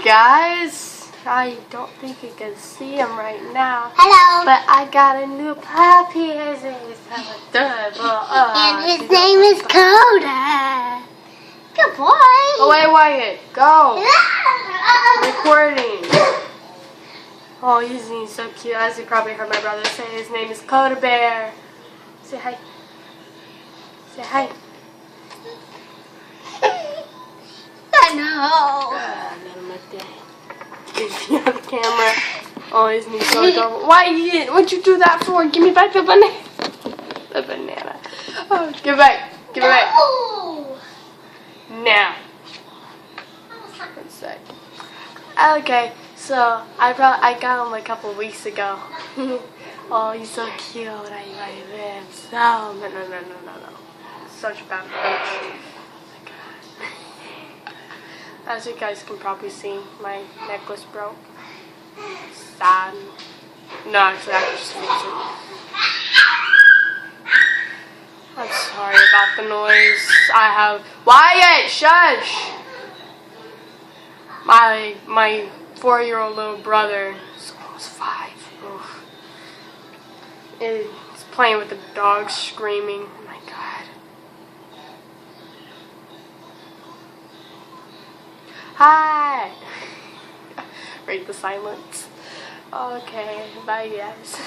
guys. I don't think you can see him right now. Hello. But I got a new puppy. His name is adorable. And his name is Coda. Good boy. Oh, wait, Wyatt. Go. Recording. Oh, he's so cute. As you probably heard my brother say, his name is Coda Bear. Say hi. Say hi. I know. Is he on the camera? Oh, isn't he so adorable? Why'd you do that for? Give me back the banana. The banana. Oh, give it back. Give it back. No. Now. One sec. Okay, so I got him a couple of weeks ago. Oh, he's so cute. I love him. So no. Such a bad coach. As you guys can probably see, my necklace broke. Sad. No, actually, I can just fix it. I'm sorry about the noise. I have Wyatt, shush! My 4-year-old little brother is almost 5. Oof. Is playing with the dog, screaming. Oh my god. Hi! Break the silence. Okay, bye guys.